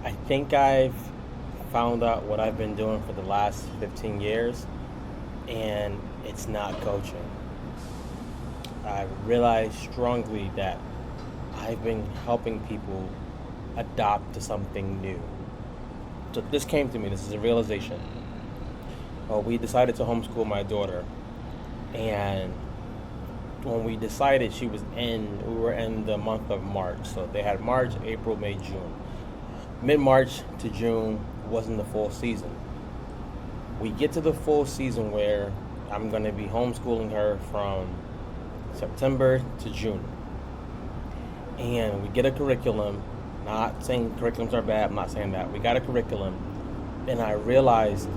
I think I've found out what I've been doing for the last 15 years, and it's not coaching. I realized strongly that I've been helping people adopt to something new. So this came to me, this is a realization. We decided to homeschool my daughter, and when we decided we were in the month of March. So they had March, April, May, June. Mid-March to June wasn't the full season. We get to the full season where I'm going to be homeschooling her from September to June. And we get a curriculum. Not saying curriculums are bad, I'm not saying that. We got a curriculum, and I realized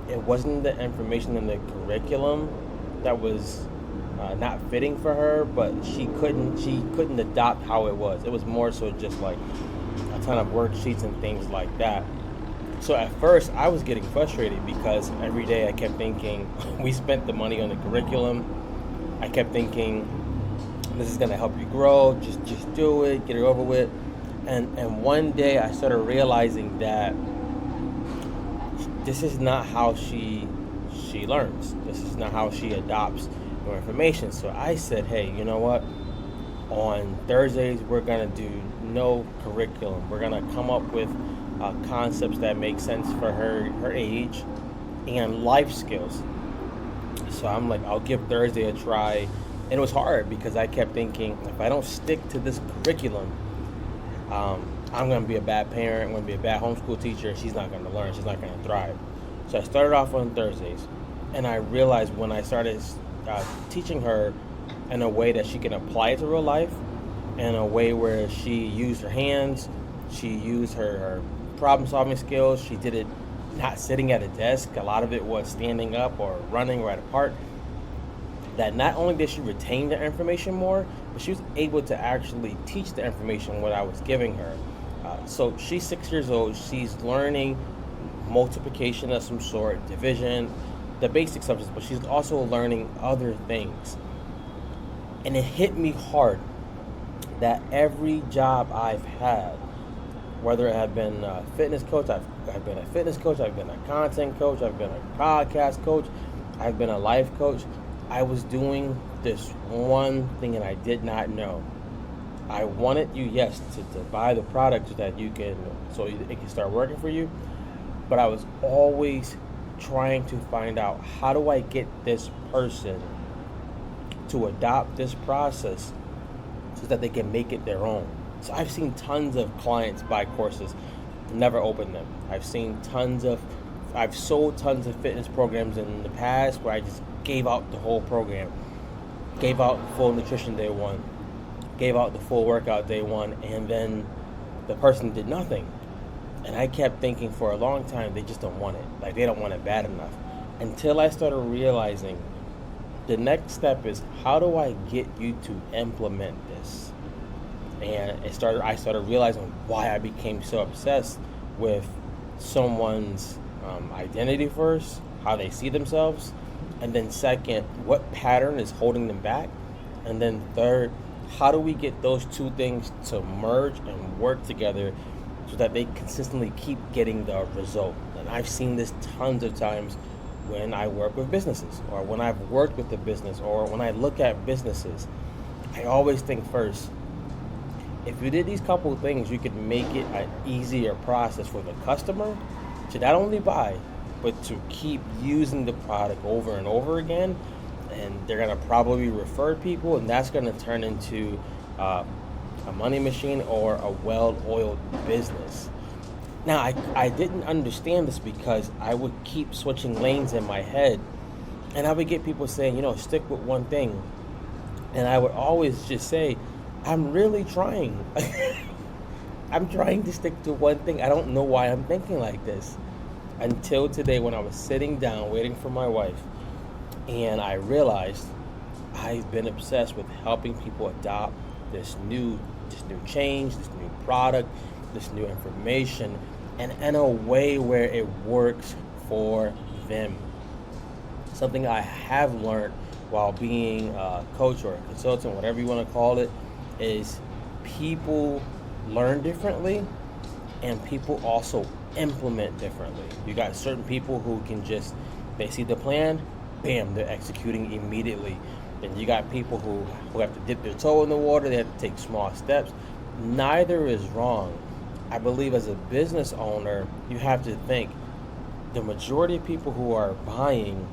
it wasn't the information in the curriculum that was not fitting for her, but she couldn't adopt how it was. It was more so just like a ton of worksheets and things like that. So at first I was getting frustrated because every day I kept thinking we spent the money on the curriculum. I kept thinking this is gonna help you grow, just do it, get it over with. And one day I started realizing that this is not how she learns. This is not how she adopts new information. So I said, hey, you know what? On Thursdays we're gonna do no curriculum. We're gonna come up with concepts that make sense for her age and life skills. So I'm like, I'll give Thursday a try. And it was hard because I kept thinking, if I don't stick to this curriculum, I'm going to be a bad parent, I'm going to be a bad homeschool teacher, she's not going to learn, she's not going to thrive. So I started off on Thursdays, and I realized when I started teaching her in a way that she can apply it to real life, in a way where she used her hands, she used her problem-solving skills, she did it not sitting at a desk, a lot of it was standing up or running right apart, that not only did she retain the information more, but she was able to actually teach the information what I was giving her. So she's 6 years old. She's learning multiplication of some sort, division, the basic subjects, but she's also learning other things. And it hit me hard that every job I've had, whether it had been a fitness coach, I've been a fitness coach, I've been a content coach, I've been a podcast coach, I've been a life coach, I was doing this one thing and I did not know. I wanted you, yes, to buy the product so that so it can start working for you. But I was always trying to find out, how do I get this person to adopt this process so that they can make it their own? So I've seen tons of clients buy courses, never open them. I've sold tons of fitness programs in the past where I just gave out the whole program, gave out full nutrition day one, gave out the full workout day one, and then the person did nothing. And I kept thinking for a long time, they just don't want it. Like, they don't want it bad enough. Until I started realizing the next step is, how do I get you to implement this? And I started realizing why I became so obsessed with someone's identity first, how they see themselves, and then second, what pattern is holding them back, and then third, how do we get those two things to merge and work together so that they consistently keep getting the result. And I've seen this tons of times when I work with businesses, or when I've worked with a business, or when I look at businesses. I always think first, if you did these couple of things, you could make it an easier process for the customer to not only buy, but to keep using the product over and over again. And they're going to probably refer people, and that's going to turn into a money machine or a well-oiled business. Now, I didn't understand this because I would keep switching lanes in my head, and I would get people saying, stick with one thing. And I would always just say, I'm really trying. I'm trying to stick to one thing. I don't know why I'm thinking like this. Until today, when I was sitting down waiting for my wife, and I realized I've been obsessed with helping people adopt this new change, this new product, this new information, and in a way where it works for them. Something I have learned while being a coach or a consultant, whatever you want to call it, is people learn differently, and people also implement differently. You got certain people who can just, they see the plan, bam, they're executing immediately. And you got people who have to dip their toe in the water, they have to take small steps. Neither is wrong. I believe as a business owner, you have to think the majority of people who are buying,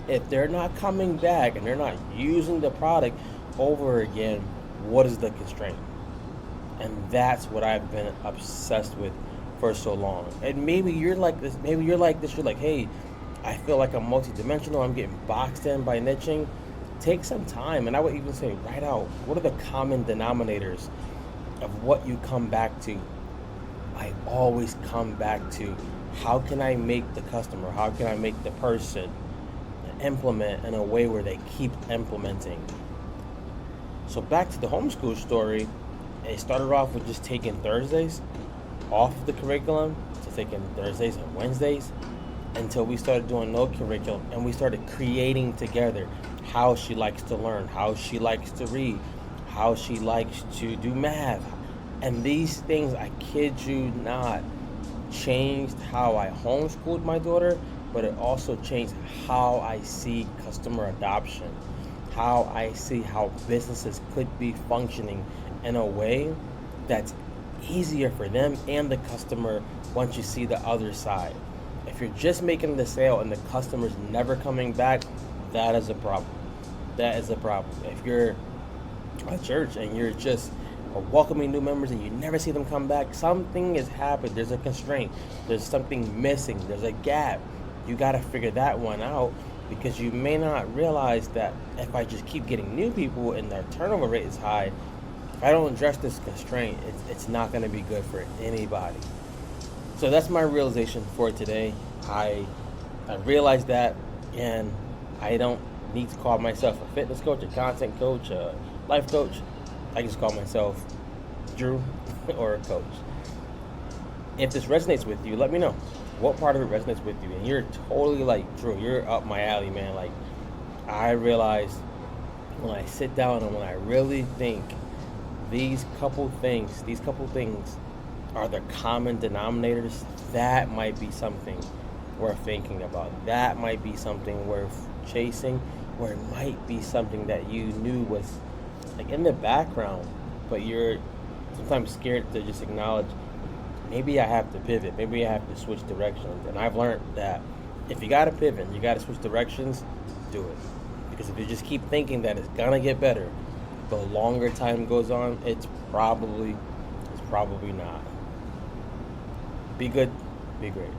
if they're not coming back and they're not using the product over again, what is the constraint? And that's what I've been obsessed with for so long. And maybe you're like this, you're like, hey, I feel like I'm multidimensional, I'm getting boxed in by niching. Take some time, and I would even say write out what are the common denominators of what you come back to. I always come back to how can I make the customer, how can I make the person implement in a way where they keep implementing. So back to the homeschool story, it started off with just taking Thursdays off of the curriculum, to taking Thursdays and Wednesdays, until we started doing no curriculum and we started creating together how she likes to learn, how she likes to read, how she likes to do math. And these things, I kid you not, changed how I homeschooled my daughter, but it also changed how I see customer adoption, how I see how businesses could be functioning in a way that's easier for them and the customer once you see the other side. If you're just making the sale and the customer's never coming back, that is a problem. That is a problem. If you're a church and you're just welcoming new members and you never see them come back, something has happened. There's a constraint. There's something missing. There's a gap. You got to figure that one out, because you may not realize that if I just keep getting new people and their turnover rate is high, if I don't address this constraint, it's not going to be good for anybody. So that's my realization for today. I realized that, and I don't need to call myself a fitness coach, a content coach, a life coach. I just call myself Drew or a coach. If this resonates with you, let me know. What part of it resonates with you? And you're totally like, Drew, you're up my alley, man. Like, I realize when I sit down and when I really think these couple things are the common denominators, that might be something worth thinking about. That might be something worth chasing, or it might be something that you knew was like in the background, but you're sometimes scared to just acknowledge, maybe I have to pivot, maybe I have to switch directions. And I've learned that if you got to pivot, you got to switch directions, do it. Because if you just keep thinking that it's gonna get better, the longer time goes on, it's probably not. Be good, be great.